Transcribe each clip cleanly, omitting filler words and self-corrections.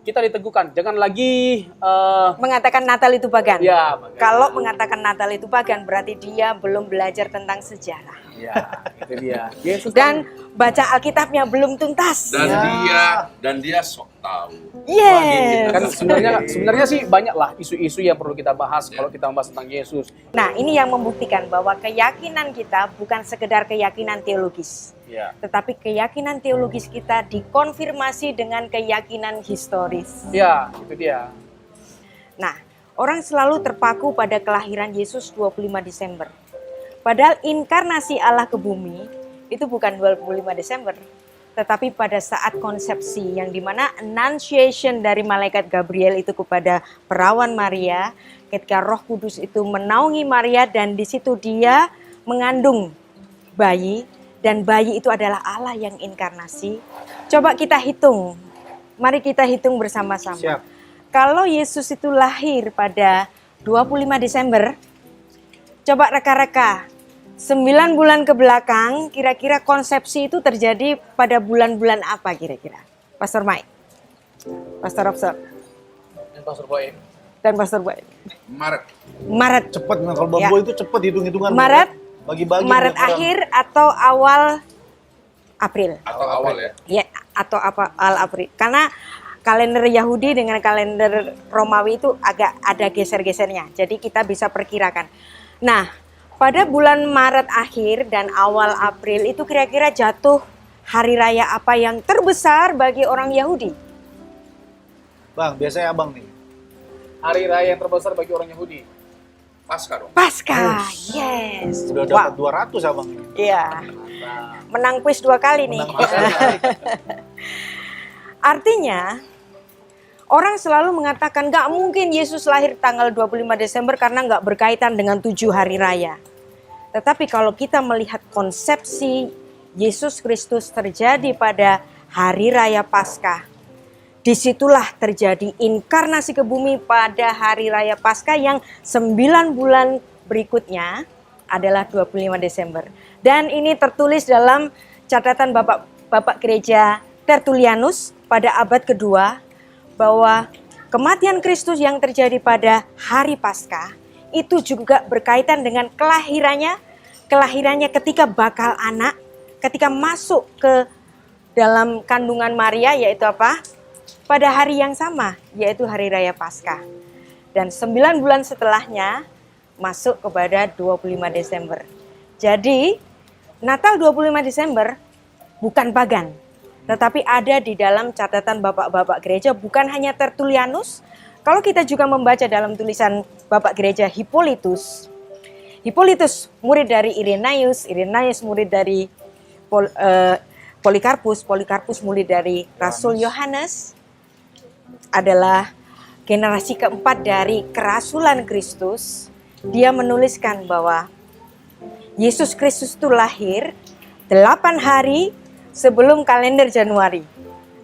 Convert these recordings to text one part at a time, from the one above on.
kita diteguhkan, jangan lagi Mengatakan Natal itu pagan. ya, Kalau mengatakan Natal itu pagan, berarti dia belum belajar tentang sejarah. ya, itu dia. Yesus Dan baca Alkitabnya belum tuntas. Dan dia sok tahu. Yes. kan sebenarnya sih banyak lah isu-isu yang perlu kita bahas kalau kita membahas tentang Yesus. Nah, ini yang membuktikan bahwa keyakinan kita bukan sekedar keyakinan teologis. Ya. Tetapi keyakinan teologis kita dikonfirmasi dengan keyakinan historis. Ya, itu dia. Nah, orang selalu terpaku pada kelahiran Yesus 25 Desember. Padahal inkarnasi Allah ke bumi itu bukan 25 Desember. Tetapi pada saat konsepsi yang dimana annunciation dari malaikat Gabriel itu kepada perawan Maria. Ketika Roh Kudus itu menaungi Maria dan di situ dia mengandung bayi. Dan bayi itu adalah Allah yang inkarnasi. Coba kita hitung. Mari kita hitung bersama-sama. Siap. Kalau Yesus itu lahir pada 25 Desember, coba reka-reka. 9 bulan ke belakang, kira-kira konsepsi itu terjadi pada bulan-bulan apa kira-kira? Pastor Mike, Pastor Robson, Dan Pastor Boy. dan Pastor Boy. Maret. Cepet, nah, kalau Ya. Bobo itu cepet hitung-hitungan. Maret. Bagi-bagi. Maret orang. akhir atau awal April. Atau awal ya. Ya, atau awal April. Karena kalender Yahudi dengan kalender Romawi itu agak ada geser-gesernya. Jadi kita bisa perkirakan. Nah, pada bulan Maret akhir dan awal April itu kira-kira jatuh hari raya apa yang terbesar bagi orang Yahudi? Bang, biasanya abang nih. Hari raya yang terbesar bagi orang Yahudi. Pasca dong. Paskah. Yes. Sudah Wah, dapat 200 abang ini. iya. Menang kuis 2 kali nih. Menang pasar. Artinya, orang selalu mengatakan gak mungkin Yesus lahir tanggal 25 Desember karena gak berkaitan dengan 7 hari raya. Tetapi kalau kita melihat konsepsi Yesus Kristus terjadi pada hari raya Paskah, disitulah terjadi inkarnasi ke bumi pada hari raya Paskah yang 9 bulan berikutnya adalah 25 Desember. Dan ini tertulis dalam catatan Bapak Gereja Tertullianus pada abad kedua bahwa kematian Kristus yang terjadi pada hari Paskah itu juga berkaitan dengan kelahirannya ketika bakal anak, ketika masuk ke dalam kandungan Maria, yaitu apa? Pada hari yang sama, yaitu hari raya Paskah. Dan 9 bulan setelahnya masuk kepada 25 Desember. Jadi Natal 25 Desember bukan pagan, tetapi ada di dalam catatan bapak-bapak gereja, bukan hanya Tertullianus. Kalau kita juga membaca dalam tulisan bapak gereja Hippolytus murid dari Irenaeus murid dari Polikarpus murid dari Rasul Yohanes, adalah generasi keempat dari kerasulan Kristus. Dia menuliskan bahwa Yesus Kristus itu lahir 8 hari sebelum kalender Januari.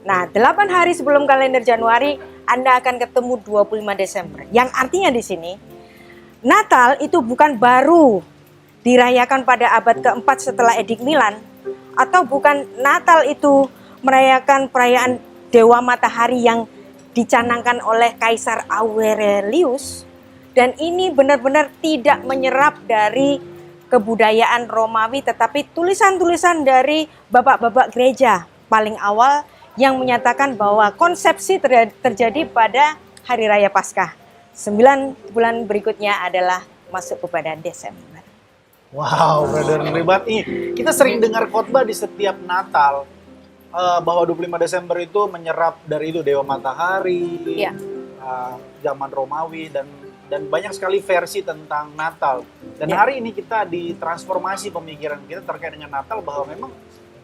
Nah, 8 hari sebelum kalender Januari Anda akan ketemu 25 Desember. Yang artinya di sini Natal itu bukan baru dirayakan pada abad keempat setelah Edik Milan, atau bukan Natal itu merayakan perayaan Dewa Matahari yang dicanangkan oleh Kaisar Aurelius, dan ini benar-benar tidak menyerap dari kebudayaan Romawi, tetapi tulisan-tulisan dari bapak-bapak gereja paling awal yang menyatakan bahwa konsepsi terjadi pada hari raya Paskah. 9 bulan berikutnya adalah masuk kepada Desember. Wow, brother hebat nih. Kita sering dengar khotbah di setiap Natal bahwa 25 Desember itu menyerap dari itu Dewa Matahari, Ya. Zaman Romawi dan banyak sekali versi tentang Natal. Dan Ya. hari ini kita ditransformasi pemikiran kita terkait dengan Natal bahwa memang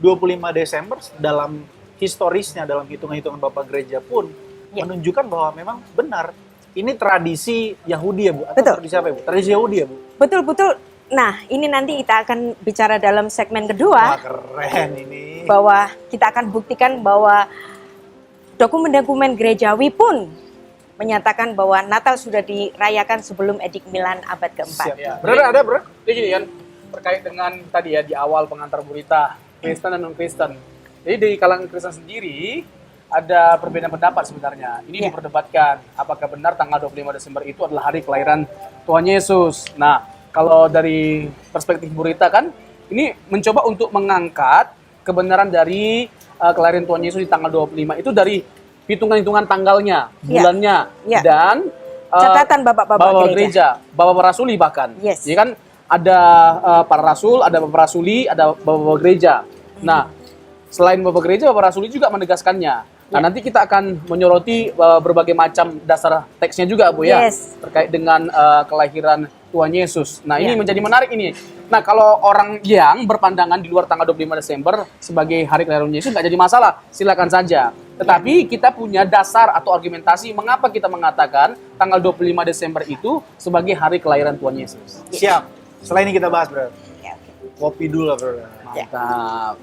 25 Desember dalam historisnya, dalam hitungan-hitungan Bapak Gereja pun Ya. menunjukkan bahwa memang benar ini tradisi Yahudi ya Bu? Atau Betul. tradisi apa ya Bu? Tradisi Yahudi ya Bu? Betul-betul. Nah, ini nanti kita akan bicara dalam segmen kedua. Wah, keren ini. Bahwa kita akan buktikan bahwa dokumen-dokumen gerejawi pun menyatakan bahwa Natal sudah dirayakan sebelum Edik Milan abad keempat. Siap. Ya. Brother ada bro? Jadi gini kan, terkait dengan tadi ya di awal pengantar berita Kristen dan non Kristen. Jadi di kalangan Kristen sendiri ada perbedaan pendapat sebenarnya. Ini Ya. diperdebatkan apakah benar tanggal 25 Desember itu adalah hari kelahiran Tuhan Yesus. Nah, kalau dari perspektif Bu Rita kan, ini mencoba untuk mengangkat kebenaran dari kelahiran Tuhan Yesus di tanggal 25 itu dari hitungan-hitungan tanggalnya, Ya. bulannya, Ya. dan Catatan bapak-bapak gereja. bapak rasuli bahkan. Yes. Ya kan ada para rasul, ada bapak rasuli, ada bapak gereja. Nah, selain bapak gereja, bapak rasuli juga menegaskannya. Nah, nanti kita akan menyoroti berbagai macam dasar teksnya juga, Bu ya, Yes. terkait dengan kelahiran Tuhan Yesus. Nah, ini Ya. menjadi menarik ini. Nah, kalau orang yang berpandangan di luar tanggal 25 Desember sebagai hari kelahiran Yesus nggak jadi masalah, silakan saja. Tetapi kita punya dasar atau argumentasi mengapa kita mengatakan tanggal 25 Desember itu sebagai hari kelahiran Tuhan Yesus. Siap. Setelah ini kita bahas, bro. Ya, oke. Kopi dulu lah, bro. Mantap.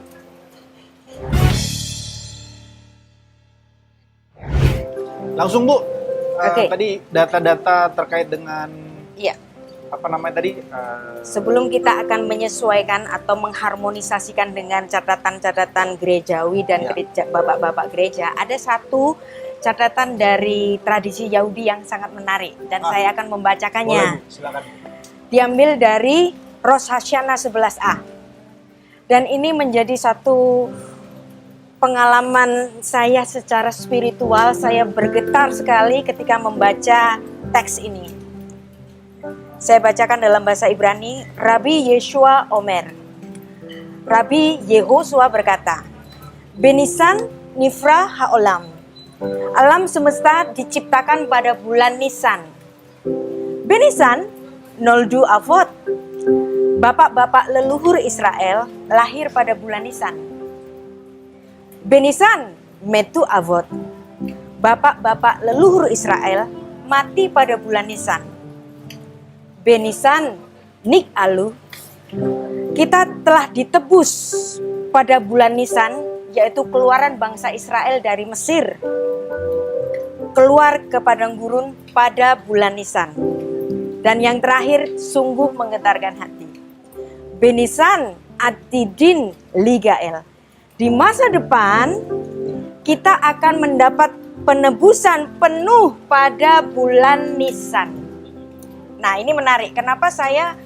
Langsung, Bu. Oke. Tadi data-data terkait dengan Iya. apa namanya tadi? Sebelum kita akan menyesuaikan atau mengharmonisasikan dengan catatan-catatan gerejawi dan Ya. gereja, bapak-bapak gereja, ada satu catatan dari tradisi Yahudi yang sangat menarik dan saya akan Boleh, membacakannya. Bu. Silakan. Diambil dari Rosh Hashanah 11a. Dan ini menjadi satu pengalaman saya secara spiritual, saya bergetar sekali ketika membaca teks ini. Saya bacakan dalam bahasa Ibrani, Rabbi Yeshua Omer. Rabbi Yehosua berkata, Benisan Nifra Haolam. Alam semesta diciptakan pada bulan Nisan. Benisan Noldu Avot. Bapak-bapak leluhur Israel lahir pada bulan Nisan. Benisan Metu Avot. Bapak-bapak leluhur Israel mati pada bulan Nisan. Benisan Nik Alu. Kita telah ditebus pada bulan Nisan, yaitu keluaran bangsa Israel dari Mesir. Keluar ke padang gurun pada bulan Nisan. Dan yang terakhir sungguh menggetarkan hati. Benisan Atidin Ligael. Di masa depan kita akan mendapat penebusan penuh pada bulan Nisan. Nah, ini menarik. Kenapa saya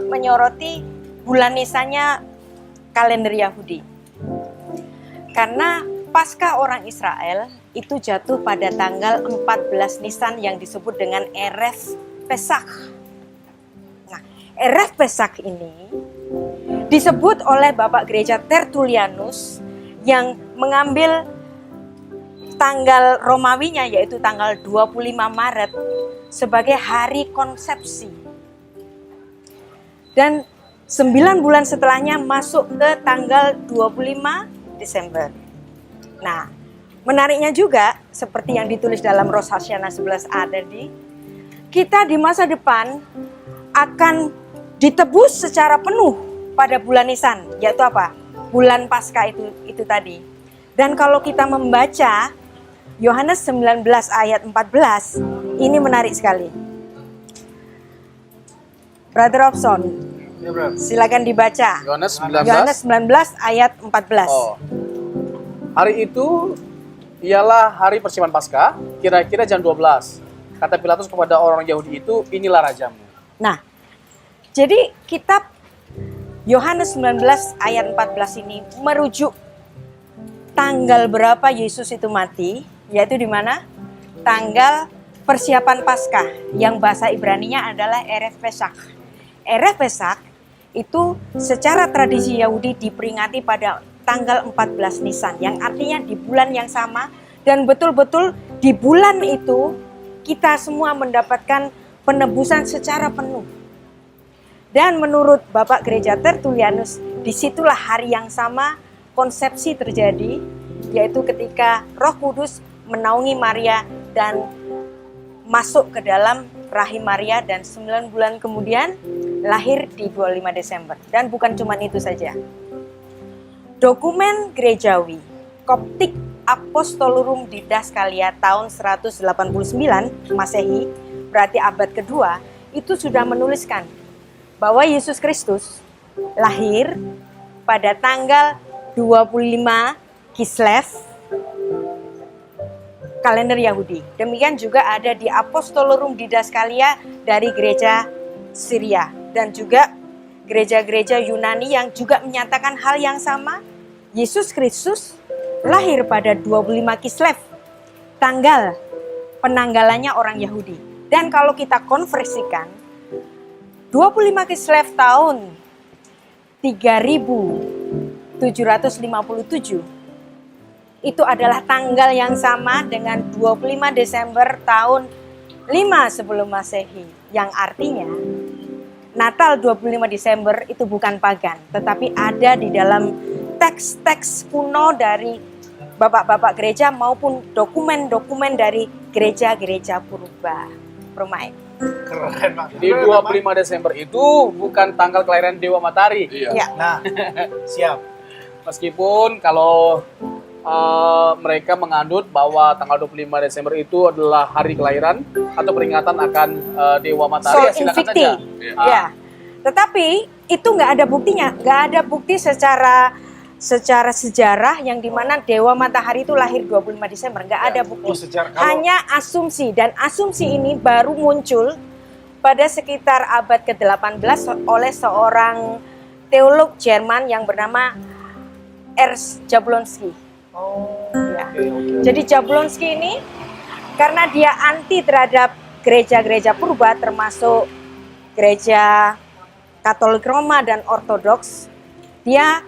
menyoroti bulan Nisannya kalender Yahudi? Karena Paskah orang Israel itu jatuh pada tanggal 14 Nisan yang disebut dengan Erev Pesach. Nah, Erev Pesach ini disebut oleh Bapak Gereja Tertullianus yang mengambil tanggal Romawinya yaitu tanggal 25 Maret sebagai hari konsepsi. Dan 9 bulan setelahnya masuk ke tanggal 25 Desember. Nah, menariknya juga seperti yang ditulis dalam Rosh Hashanah 11a tadi, kita di masa depan akan ditebus secara penuh pada bulan Nisan, yaitu apa? Bulan Paskah itu tadi. Dan kalau kita membaca Yohanes 19 ayat 14, ini menarik sekali. Brother Robson, Ya, bro. silakan dibaca. Yohanes 19. Yohanes 19 ayat 14. Oh. Hari itu ialah hari persiapan Paskah, kira-kira jam 12. Kata Pilatus kepada orang Yahudi itu, inilah rajamu. Nah, jadi kitab Yohanes 19 ayat 14 ini merujuk tanggal berapa Yesus itu mati, yaitu di mana? Tanggal persiapan Paskah yang bahasa Ibraninya adalah Erev Pesach. Erev Pesach itu secara tradisi Yahudi diperingati pada tanggal 14 Nisan, yang artinya di bulan yang sama, dan betul-betul di bulan itu kita semua mendapatkan penebusan secara penuh. Dan menurut Bapak Gereja Tertullianus, disitulah hari yang sama konsepsi terjadi, yaitu ketika Roh Kudus menaungi Maria dan masuk ke dalam rahim Maria, dan 9 bulan kemudian lahir di 25 Desember. Dan bukan cuma itu saja. Dokumen gerejawi Coptic Apostolorum Didaskalia tahun 189 Masehi, berarti abad kedua, itu sudah menuliskan bahwa Yesus Kristus lahir pada tanggal 25 Kislev kalender Yahudi. Demikian juga ada di Apostolorum Didaskalia dari gereja Syria dan juga gereja-gereja Yunani yang juga menyatakan hal yang sama. Yesus Kristus lahir pada 25 Kislev, tanggal penanggalannya orang Yahudi. Dan kalau kita konversikan, 25 Kislev tahun 3757 itu adalah tanggal yang sama dengan 25 Desember tahun 5 sebelum Masehi, yang artinya Natal 25 Desember itu bukan pagan, tetapi ada di dalam teks-teks kuno dari bapak-bapak gereja maupun dokumen-dokumen dari gereja-gereja purba Romawi. Keren banget. Di 25 Desember itu bukan tanggal kelahiran Dewa Matahari. Iya. Ya. Nah, siap. Meskipun kalau mereka menganut bahwa tanggal 25 Desember itu adalah hari kelahiran atau peringatan akan Dewa Matahari, Sol ya silakan Invicti. saja. Ya. Tetapi itu nggak ada buktinya, nggak ada bukti secara sejarah yang dimana Dewa Matahari itu lahir 25 Desember, nggak ada bukti. Oh, secara Hanya asumsi, dan asumsi ini baru muncul pada sekitar abad ke-18 oleh seorang teolog Jerman yang bernama Ernst Jablonski. Ya. Jadi Jablonski ini karena dia anti terhadap gereja-gereja purba termasuk gereja Katolik Roma dan Ortodoks, dia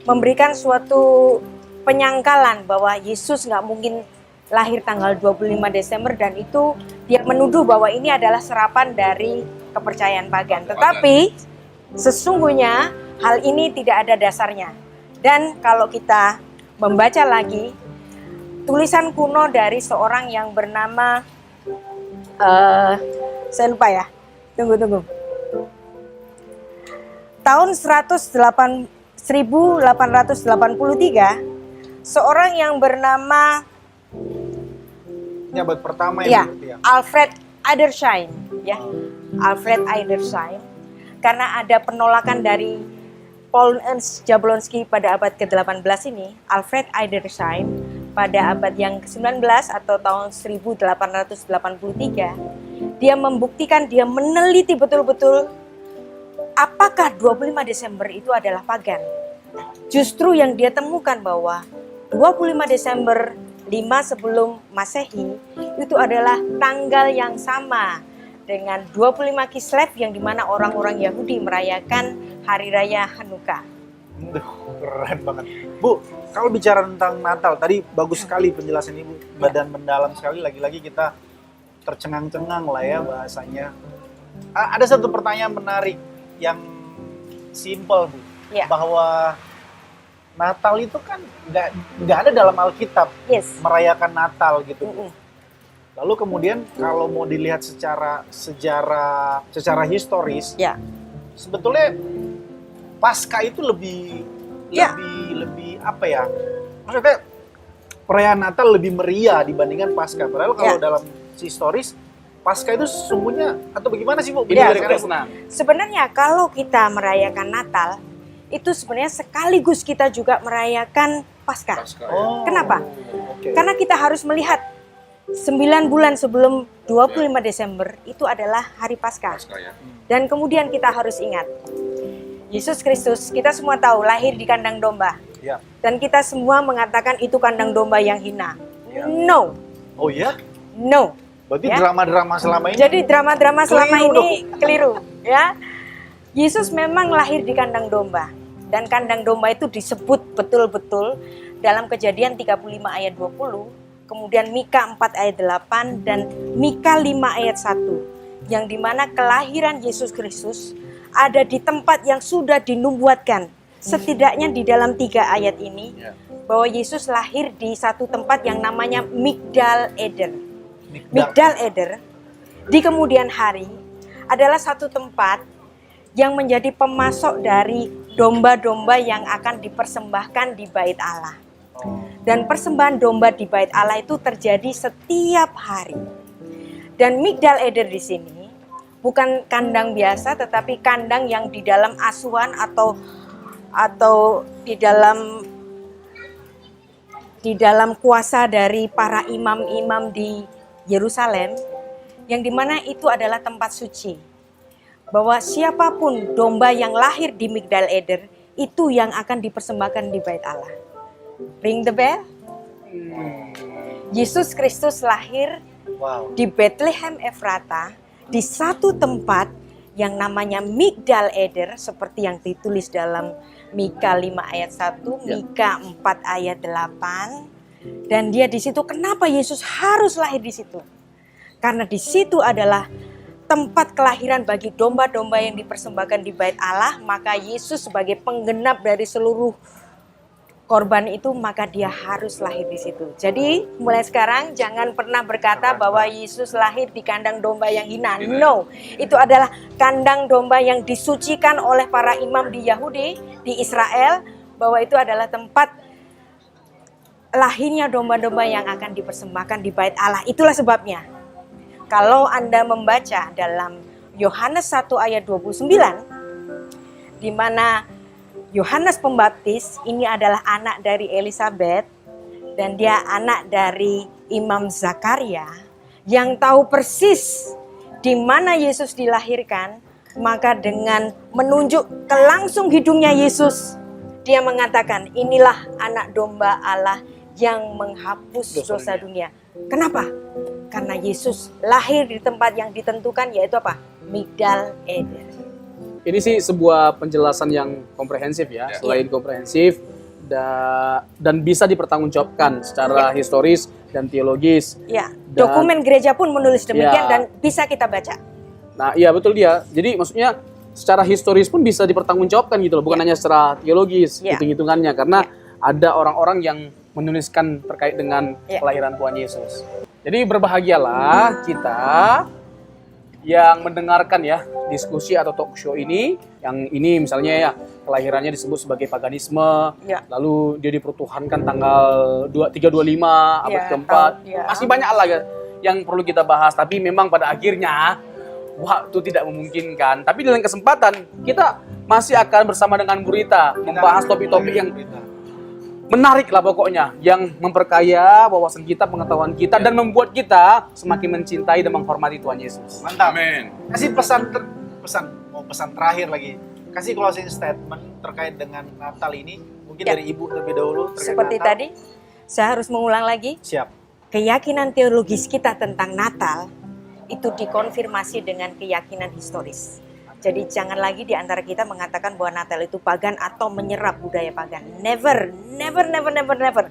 memberikan suatu penyangkalan bahwa Yesus nggak mungkin lahir tanggal 25 Desember dan itu dia menuduh bahwa ini adalah serapan dari kepercayaan pagan. Tetapi sesungguhnya hal ini tidak ada dasarnya. Dan kalau kita membaca lagi tulisan kuno dari seorang yang bernama saya lupa ya, tunggu. Tahun 1883 seorang yang bernama ini abad pertama ya, ya. Alfred Edersheim ya. Alfred Edersheim, karena ada penolakan dari Paul Ernst Jablonski pada abad ke-18 ini, Alfred Edersheim pada abad yang ke-19 atau tahun 1883, dia membuktikan, dia meneliti betul-betul apakah 25 Desember itu adalah pagan. Justru yang dia temukan bahwa 25 Desember 5 sebelum Masehi itu adalah tanggal yang sama dengan 25 Kislev yang dimana orang-orang Yahudi merayakan Hari Raya Hanukkah. Keren banget. Bu, kalau bicara tentang Natal, tadi bagus sekali penjelasan Ibu. Badan mendalam sekali, lagi-lagi kita tercengang-cengang lah ya bahasanya. Ada satu pertanyaan menarik yang simple, Bu. Ya. Bahwa Natal itu kan nggak ada dalam Alkitab Yes. merayakan Natal gitu. Mm-mm. Lalu kemudian kalau mau dilihat secara historis, Ya. sebetulnya Paskah itu lebih Ya. apa ya? Maksudnya perayaan Natal lebih meriah dibandingkan Paskah. Padahal kalau Ya. dalam historis Paskah itu sesungguhnya atau bagaimana sih Bu? Ini Ya, dari Bedakan, Bu? Kresna. Sebenarnya kalau kita merayakan Natal, itu sebenarnya sekaligus kita juga merayakan Paskah. Paskah, ya. Oh, Kenapa? oke. Karena kita harus melihat 9 bulan sebelum 25 Desember itu adalah hari Paskah. Paskah ya. Dan kemudian kita harus ingat, Yesus Kristus kita semua tahu lahir di kandang domba. Ya. Dan kita semua mengatakan itu kandang domba yang hina. Ya. No, Oh ya? no. Berarti Ya. drama-drama selama ini Jadi drama-drama selama Keliru ini keliru, ya. Yesus memang lahir di kandang domba. Dan kandang domba itu disebut betul-betul dalam Kejadian 35 ayat 20, kemudian Mika 4 ayat 8 dan Mika 5 ayat 1. Yang dimana kelahiran Yesus Kristus ada di tempat yang sudah dinubuatkan. Setidaknya di dalam 3 ayat ini Ya. bahwa Yesus lahir di satu tempat yang namanya Migdal Eder. Migdal. Migdal Eder di kemudian hari adalah satu tempat yang menjadi pemasok dari domba-domba yang akan dipersembahkan di bait Allah. Dan persembahan domba di bait Allah itu terjadi setiap hari. Dan Migdal Eder di sini bukan kandang biasa, tetapi kandang yang di dalam asuhan atau di dalam di dalam kuasa dari para imam-imam di Yerusalem, yang dimana itu adalah tempat suci. Bahwa siapapun domba yang lahir di Migdal Eder, itu yang akan dipersembahkan di Bait Allah. Ring the bell? Yesus Kristus lahir Wow. di Bethlehem Efrata, di satu tempat yang namanya Migdal Eder, seperti yang ditulis dalam Mika 5 ayat 1, Mika 4 ayat 8. Dan dia di situ, kenapa Yesus harus lahir di situ? Karena di situ adalah tempat kelahiran bagi domba-domba yang dipersembahkan di Bait Allah, maka Yesus sebagai penggenap dari seluruh korban itu, maka dia harus lahir di situ. Jadi mulai sekarang jangan pernah berkata bahwa Yesus lahir di kandang domba yang hina. No, itu adalah kandang domba yang disucikan oleh para imam di Yahudi, di Israel, bahwa itu adalah tempat lahirnya domba-domba yang akan dipersembahkan di Bait Allah. Itulah sebabnya kalau Anda membaca dalam Yohanes 1 ayat 29, di mana Yohanes Pembaptis ini adalah anak dari Elisabet dan dia anak dari Imam Zakaria yang tahu persis di mana Yesus dilahirkan, maka dengan menunjuk ke langsung hidungnya Yesus, dia mengatakan, inilah anak domba Allah yang menghapus dosa dunia. Kenapa? Karena Yesus lahir di tempat yang ditentukan, yaitu apa? Migdal Eder. Ini sih sebuah penjelasan yang komprehensif ya, selain komprehensif dan bisa dipertanggungjawabkan secara historis dan teologis. Ya, Dan- dokumen gereja pun menulis demikian Ya. dan bisa kita baca. Nah, iya betul dia. Jadi maksudnya secara historis pun bisa dipertanggungjawabkan gitu loh, bukan hanya secara teologis Ya. hitung-hitungannya, karena ada orang-orang yang menuliskan terkait dengan Ya. kelahiran Tuhan Yesus. Jadi berbahagialah kita yang mendengarkan ya diskusi atau talk show ini, yang ini misalnya ya kelahirannya disebut sebagai paganisme, Ya. lalu dia dipertuhankan tanggal 325 abad Ya, keempat. ya. Masih banyak lah ya yang perlu kita bahas, tapi memang pada akhirnya waktu tidak memungkinkan. Tapi dalam kesempatan kita masih akan bersama dengan Burita membahas topik-topik yang menarik lah pokoknya, yang memperkaya wawasan kita, pengetahuan kita, dan membuat kita semakin mencintai dan menghormati Tuhan Yesus. Mantap. Amin. Kasih pesan terakhir lagi. Kasih closing statement terkait dengan Natal ini. Mungkin Ya. dari Ibu terlebih dahulu. terkait Seperti Natal. tadi, saya harus mengulang lagi, Siap. keyakinan teologis kita tentang Natal itu dikonfirmasi dengan keyakinan historis. Jadi jangan lagi di antara kita mengatakan bahwa Natal itu pagan atau menyerap budaya pagan. Never, never, never, never, never.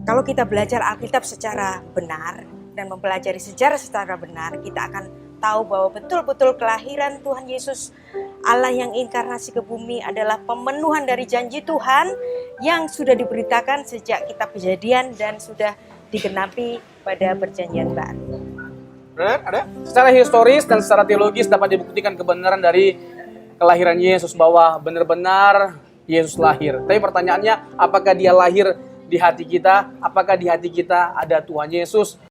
Kalau kita belajar Alkitab secara benar dan mempelajari sejarah secara benar, kita akan tahu bahwa betul-betul kelahiran Tuhan Yesus, Allah yang inkarnasi ke bumi, adalah pemenuhan dari janji Tuhan yang sudah diberitakan sejak kitab Kejadian dan sudah digenapi pada perjanjian baru. Brother, ada? Secara historis dan secara teologis dapat dibuktikan kebenaran dari kelahiran Yesus, bahwa benar-benar Yesus lahir. Tapi pertanyaannya, apakah dia lahir di hati kita? Apakah di hati kita ada Tuhan Yesus?